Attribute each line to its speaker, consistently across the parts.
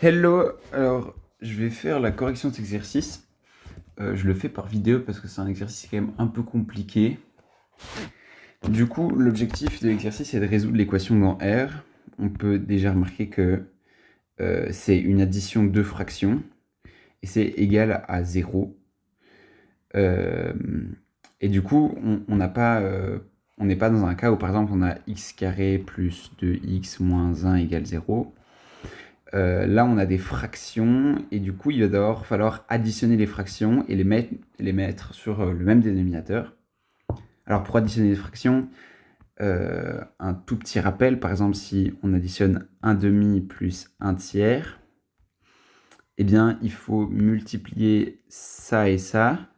Speaker 1: Hello, alors je vais faire la correction de cet exercice. Je le fais par vidéo parce que c'est un exercice quand même un peu compliqué. Du coup, l'objectif de l'exercice est de résoudre l'équation dans R. On peut déjà remarquer que c'est une addition de deux fractions et c'est égal à 0. Et du coup, on n'est pas dans un cas où par exemple on a x carré plus 2x moins 1 égale 0. Là, on a des fractions, et du coup, il va d'abord falloir additionner les fractions et les mettre sur le même dénominateur. Alors, pour additionner les fractions, un tout petit rappel, par exemple, si on additionne 1 demi plus 1 tiers, eh bien, il faut multiplier ça et ça,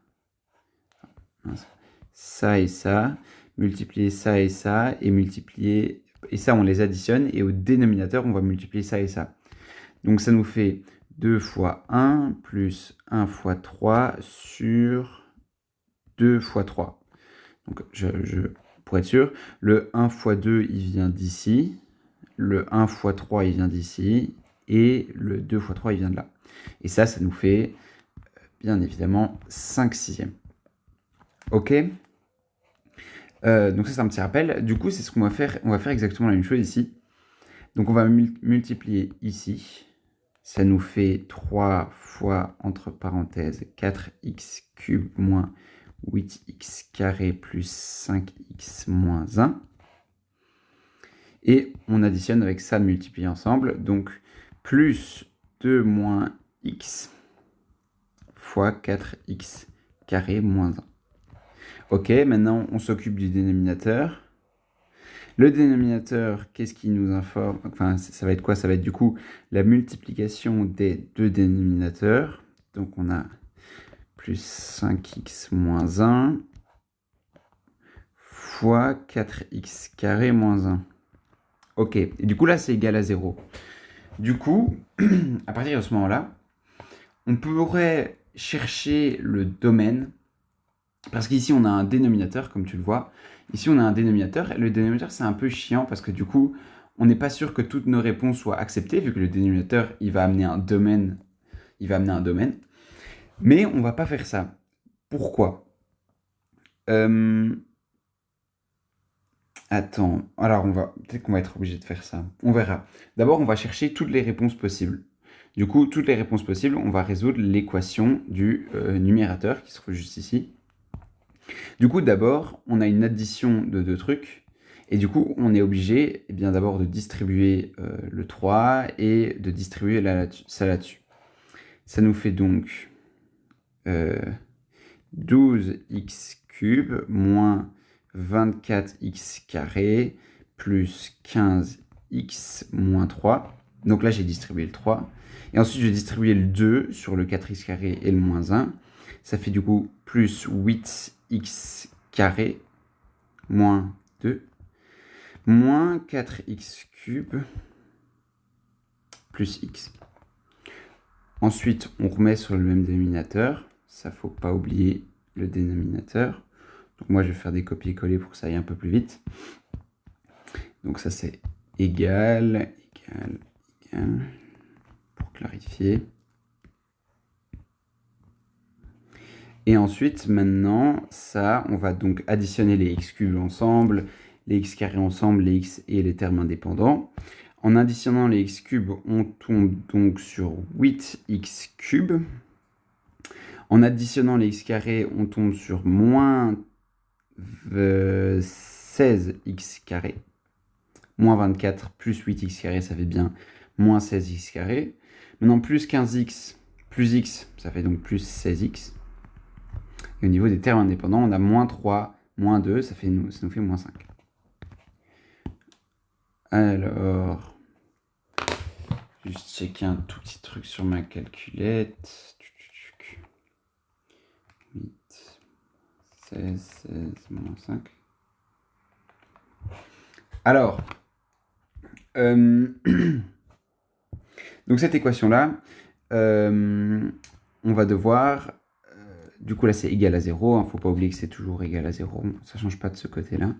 Speaker 1: multiplier ça et ça, et ça, on les additionne, et au dénominateur, on va multiplier ça et ça. Donc ça nous fait 2 fois 1 plus 1 fois 3 sur 2 fois 3. Donc pour être sûr, le 1 fois 2, il vient d'ici, le 1 fois 3, il vient d'ici, et le 2 fois 3, il vient de là. Et ça nous fait, bien évidemment, 5 sixièmes. Ok, donc ça, c'est un petit rappel. Du coup, c'est ce qu'on va faire. On va faire exactement la même chose ici. Donc on va multiplier ici. Ça nous fait 3 fois, entre parenthèses, 4x cube moins 8x carré plus 5x moins 1. Et on additionne avec ça multiplié ensemble. Donc, plus 2 moins x fois 4x carré moins 1. Ok, maintenant on s'occupe du dénominateur. Le dénominateur, qu'est-ce qui nous informe? Enfin, ça va être quoi? Ça va être du coup la multiplication des deux dénominateurs. Donc on a plus 5x moins 1 fois 4x carré moins 1. Ok, et du coup là c'est égal à 0. Du coup, à partir de ce moment-là, on pourrait chercher le domaine, parce qu'ici on a un dénominateur, comme tu le vois. Ici on a un dénominateur, et le dénominateur c'est un peu chiant, parce que du coup, on n'est pas sûr que toutes nos réponses soient acceptées, vu que le dénominateur, il va amener un domaine. Mais on va pas faire ça. Pourquoi? Attends, alors peut-être qu'on va être obligé de faire ça. On verra. D'abord, on va chercher toutes les réponses possibles. Du coup, toutes les réponses possibles, on va résoudre l'équation du numérateur qui se trouve juste ici. Du coup, d'abord, on a une addition de deux trucs. Et du coup, on est obligé bien d'abord de distribuer le 3 et de distribuer ça là-dessus. Ça nous fait donc 12x cube moins 24x carré plus 15x moins 3. Donc là, j'ai distribué le 3. Et ensuite, je vais distribuer le 2 sur le 4x carré et le moins 1. Ça fait du coup plus 8x carré moins 2 moins 4x cube plus x. Ensuite, on remet sur le même dénominateur. Ça, faut pas oublier le dénominateur. Donc moi, je vais faire des copier-coller pour que ça aille un peu plus vite. Donc ça, c'est égal, pour clarifier. Et ensuite, maintenant, ça, on va donc additionner les x cubes ensemble, les x carrés ensemble, les x et les termes indépendants. En additionnant les x cubes, on tombe donc sur 8x cubes. En additionnant les x carrés, on tombe sur moins 16x carré. Moins 24 plus 8x carré, ça fait bien moins 16x carré. Maintenant, plus 15x plus x, ça fait donc plus 16x. Et au niveau des termes indépendants, on a moins 3, moins 2, ça nous fait moins 5. Alors, juste checker un tout petit truc sur ma calculette. 8, 16, 16, moins 5. Alors, donc cette équation-là, on va devoir... du coup, là, c'est égal à 0. Il ne faut pas oublier que c'est toujours égal à 0. Ça ne change pas de ce côté-là.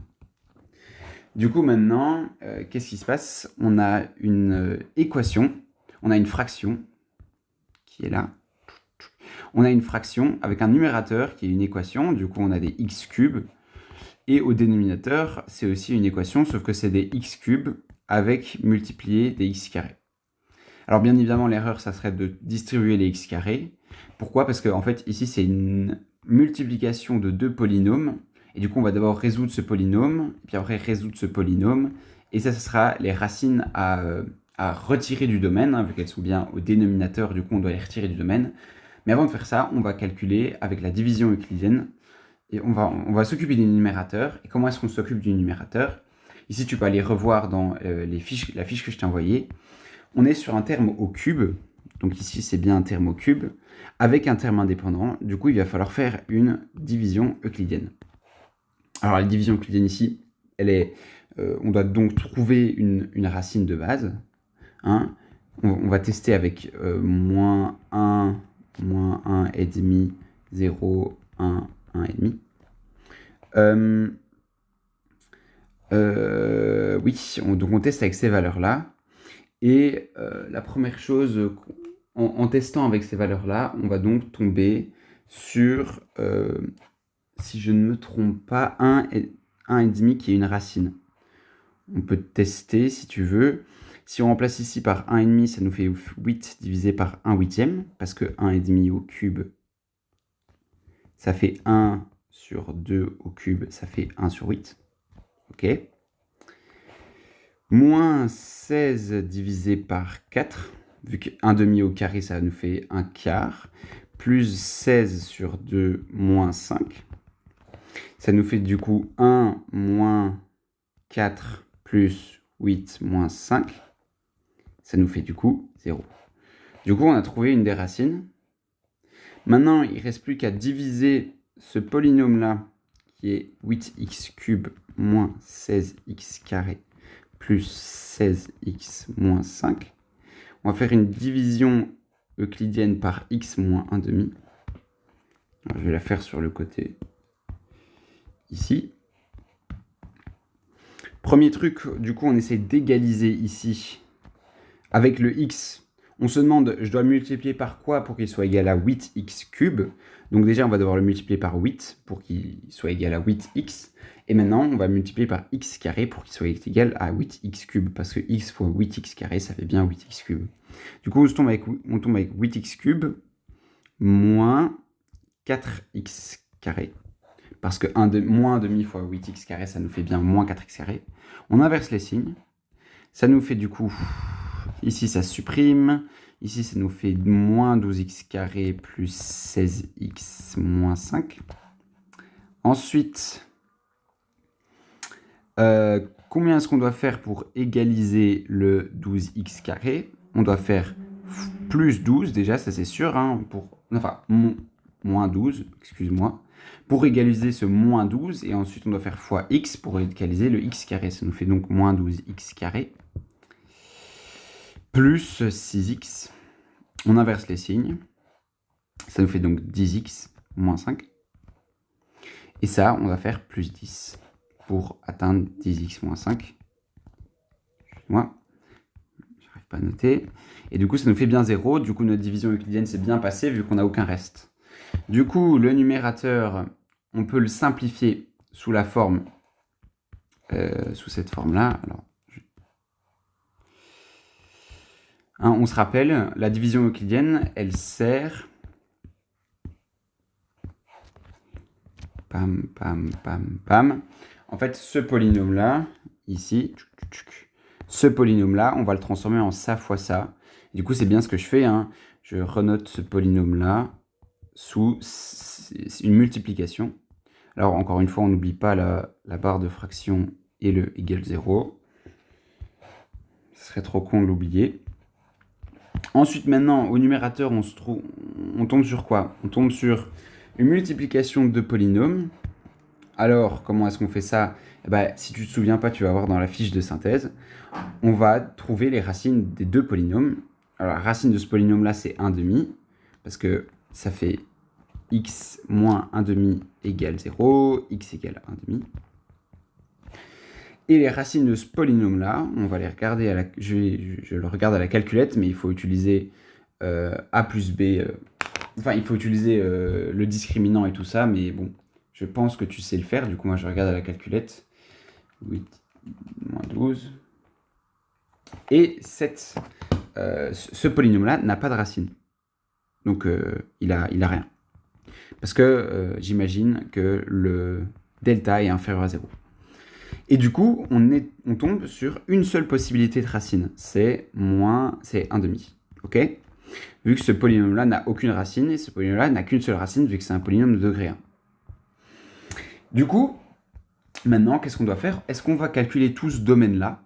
Speaker 1: Du coup, maintenant, qu'est-ce qui se passe? On a une équation. on a une fraction qui est là. On a une fraction avec un numérateur qui est une équation. Du coup, on a des x cubes. Et au dénominateur, c'est aussi une équation, sauf que c'est des x cubes avec multiplié des x carrés. Alors bien évidemment, l'erreur, ça serait de distribuer les x carrés. Pourquoi? Parce qu'en fait, ici, c'est une multiplication de deux polynômes. Et du coup, on va d'abord résoudre ce polynôme, puis après résoudre ce polynôme. Et ça, ce sera les racines à retirer du domaine, vu qu'elles sont bien au dénominateur, du coup, on doit les retirer du domaine. Mais avant de faire ça, on va calculer avec la division euclidienne. Et on va s'occuper du numérateur. Et comment est-ce qu'on s'occupe du numérateur? Ici, tu peux aller revoir dans la fiche que je t'ai envoyée. On est sur un terme au cube. Donc ici, c'est bien un terme au cube, avec un terme indépendant. Du coup, il va falloir faire une division euclidienne. Alors, la division euclidienne ici, on doit donc trouver une racine de base. Hein. On va tester avec moins 1, moins 1,5, 0, 1, 1,5. Oui, donc on teste avec ces valeurs-là. Et la première chose, en testant avec ces valeurs-là, on va donc tomber sur, si je ne me trompe pas, 1,5 qui est une racine. On peut tester si tu veux. Si on remplace ici par 1,5, ça nous fait 8 divisé par 1 huitième, parce que 1,5 au cube, ça fait 1 sur 2 au cube, ça fait 1 sur 8. Ok. Moins 16 divisé par 4, vu que 1 demi au carré, ça nous fait 1 quart, plus 16 sur 2, moins 5. Ça nous fait du coup 1 moins 4 plus 8 moins 5. Ça nous fait du coup 0. Du coup, on a trouvé une des racines. Maintenant, il ne reste plus qu'à diviser ce polynôme-là, qui est 8x cube moins 16x carré plus 16x moins 5. On va faire une division euclidienne par x moins 1 demi. Alors, je vais la faire sur le côté ici. Premier truc, du coup, on essaie d'égaliser ici avec le x. On se demande, je dois le multiplier par quoi pour qu'il soit égal à 8x cube? Donc déjà, on va devoir le multiplier par 8 pour qu'il soit égal à 8x. Et maintenant, on va multiplier par x carré pour qu'il soit égal à 8x cube. Parce que x fois 8x carré, ça fait bien 8x cube. Du coup, on tombe avec 8x cube moins 4x carré. Parce que moins 1 demi fois 8x carré, ça nous fait bien moins 4x carré. On inverse les signes. Ça nous fait du coup... Ici, ça supprime. Ici, ça nous fait moins 12x carré plus 16x moins 5. Ensuite, combien est-ce qu'on doit faire pour égaliser le 12x carré? On doit faire plus 12, déjà, ça c'est sûr. Hein, moins 12, excuse-moi. Pour égaliser ce moins 12, et ensuite on doit faire fois x pour égaliser le x carré. Ça nous fait donc moins 12x carré. Plus 6x, on inverse les signes, ça nous fait donc 10x moins 5, et ça, on va faire plus 10 pour atteindre 10x moins 5. Moi, j'arrive pas à noter, et du coup, ça nous fait bien 0, du coup, notre division euclidienne s'est bien passée vu qu'on n'a aucun reste. Du coup, le numérateur, on peut le simplifier sous la forme, sous cette forme-là. Alors, on se rappelle, la division euclidienne, elle sert... Pam, pam, pam, pam. En fait, ce polynôme-là, ici, ce polynôme-là, on va le transformer en ça fois ça. Et du coup, c'est bien ce que je fais. Hein. Je renote ce polynôme-là sous une multiplication. Alors, encore une fois, on n'oublie pas la barre de fraction et le égal 0. Ce serait trop con de l'oublier. Ensuite, maintenant, au numérateur, on tombe sur quoi? On tombe sur une multiplication de deux polynômes. Alors, comment est-ce qu'on fait ça? Si tu ne te souviens pas, tu vas voir dans la fiche de synthèse. On va trouver les racines des deux polynômes. Alors, la racine de ce polynôme-là, c'est 1 demi, parce que ça fait x moins 1 demi égale 0, x égale 1 demi. Et les racines de ce polynôme-là, on va les regarder je le regarde à la calculette, mais il faut utiliser a plus b. Enfin, il faut utiliser le discriminant et tout ça, mais bon, je pense que tu sais le faire. Du coup, moi, je regarde à la calculette. 8 moins 12. Et ce polynôme-là n'a pas de racine. Donc, il a rien. Parce que j'imagine que le delta est inférieur à 0. Et du coup, on tombe sur une seule possibilité de racine. C'est 1,5. Ok ? Vu que ce polynôme-là n'a aucune racine, et ce polynôme-là n'a qu'une seule racine, vu que c'est un polynôme de degré 1. Du coup, maintenant, qu'est-ce qu'on doit faire ? Est-ce qu'on va calculer tout ce domaine-là ?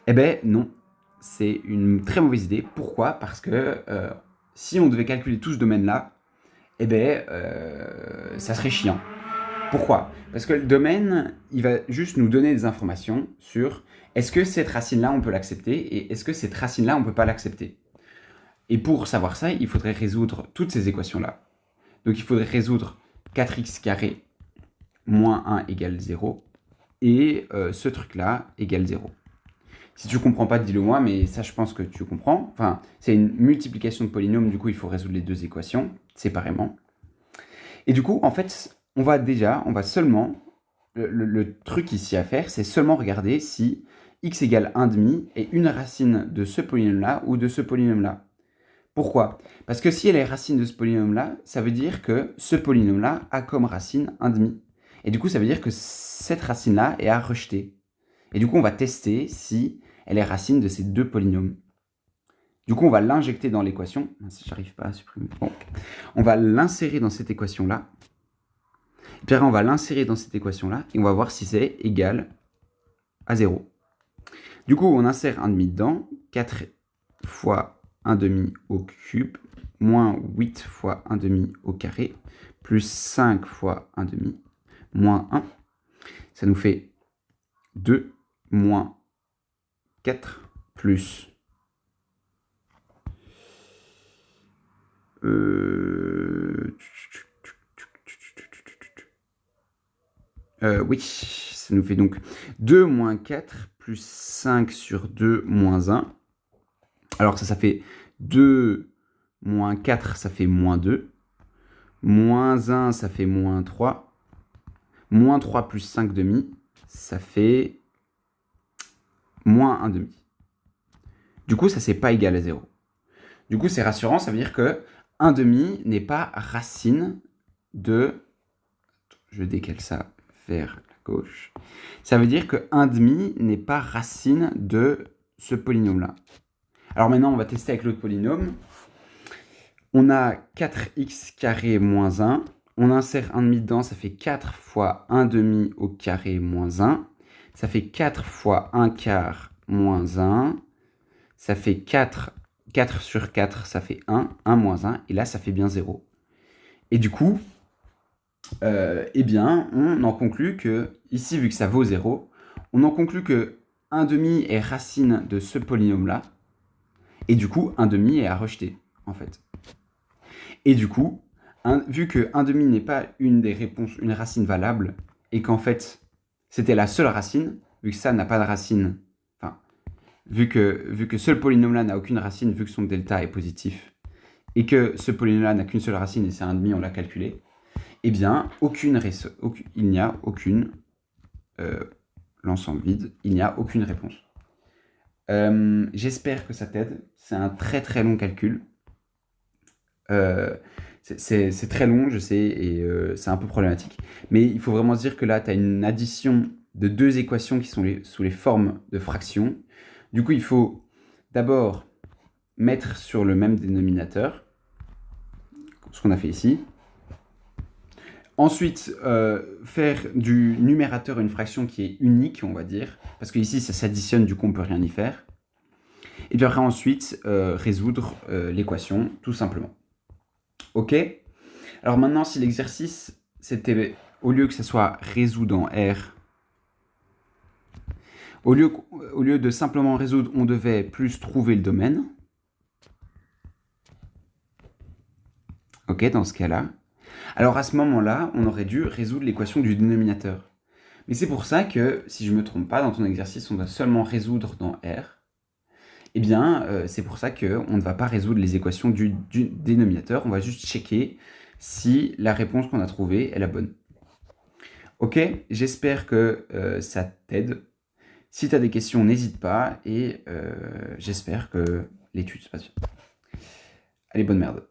Speaker 1: Eh ben non, c'est une très mauvaise idée. Pourquoi ? Parce que si on devait calculer tout ce domaine-là, eh ben ça serait chiant. Pourquoi ? Parce que le domaine, il va juste nous donner des informations sur est-ce que cette racine-là, on peut l'accepter et est-ce que cette racine-là, on ne peut pas l'accepter. Et pour savoir ça, il faudrait résoudre toutes ces équations-là. Donc il faudrait résoudre 4x carré moins 1 égale 0 et ce truc-là égale 0. Si tu ne comprends pas, dis-le moi, mais ça, je pense que tu comprends. Enfin, c'est une multiplication de polynômes, du coup, il faut résoudre les deux équations séparément. Et du coup, en fait, on va seulement, le truc ici à faire, c'est seulement regarder si x égale 1,5 est une racine de ce polynôme-là ou de ce polynôme-là. Pourquoi ? Parce que si elle est racine de ce polynôme-là, ça veut dire que ce polynôme-là a comme racine 1,5. Et du coup, ça veut dire que cette racine-là est à rejeter. Et du coup, on va tester si elle est racine de ces deux polynômes. Du coup, on va l'injecter dans l'équation. Si j'arrive pas à supprimer. Bon. On va l'insérer dans cette équation-là. Puis après, on va l'insérer dans cette équation-là et on va voir si c'est égal à 0. Du coup, on insère 1,5 dedans. 4 fois 1,5 au cube, moins 8 fois 1,5 au carré, plus 5 fois 1,5, moins 1. Ça nous fait 2 moins 4 plus... oui, ça nous fait donc 2 moins 4 plus 5 sur 2 moins 1. Alors ça fait 2 moins 4, ça fait moins 2. Moins 1, ça fait moins 3. Moins 3 plus 5 demi, ça fait moins 1 demi. Du coup, ça, c'est pas égal à 0. Du coup, c'est rassurant, ça veut dire que 1 demi n'est pas racine de... Je décale ça vers la gauche. Ça veut dire que 1 demi n'est pas racine de ce polynôme-là. Alors maintenant, on va tester avec l'autre polynôme. On a 4x carré moins 1. On insère 1 demi dedans, ça fait 4 fois 1 demi au carré moins 1. Ça fait 4 fois 1 quart moins 1. Ça fait 4 sur 4, ça fait 1. 1 moins 1. Et là, ça fait bien 0. Et du coup, eh bien, on en conclut que, ici, vu que ça vaut 0, on en conclut que 1 demi est racine de ce polynôme-là. Et du coup, 1 demi est à rejeter, en fait. Et du coup, vu que 1 demi n'est pas une racine valable, et qu'en fait, c'était la seule racine, vu que ça n'a pas de racine, enfin, vu que ce polynôme-là n'a aucune racine, vu que son delta est positif, et que ce polynôme-là n'a qu'une seule racine, et c'est 1 demi, on l'a calculé, eh bien, il n'y a aucune... l'ensemble vide, il n'y a aucune réponse. J'espère que ça t'aide. C'est un très très long calcul. C'est très long, je sais, et c'est un peu problématique. Mais il faut vraiment se dire que là, tu as une addition de deux équations qui sont sous les formes de fractions. Du coup, il faut d'abord mettre sur le même dénominateur, ce qu'on a fait ici. Ensuite, faire du numérateur une fraction qui est unique, on va dire, parce que ici, ça s'additionne, du coup, on ne peut rien y faire. Et puis après, ensuite, résoudre l'équation, tout simplement. Ok ? Alors maintenant, si l'exercice, c'était, au lieu que ça soit résoudre dans R, au lieu de simplement résoudre, on devait plus trouver le domaine. Ok, dans ce cas-là. Alors à ce moment-là, on aurait dû résoudre l'équation du dénominateur. Mais c'est pour ça que, si je ne me trompe pas, dans ton exercice, on doit seulement résoudre dans R. Eh bien, c'est pour ça qu'on ne va pas résoudre les équations du dénominateur, on va juste checker si la réponse qu'on a trouvée est la bonne. Ok, j'espère que ça t'aide. Si tu as des questions, n'hésite pas et j'espère que l'étude se passe bien. Allez, bonne merde.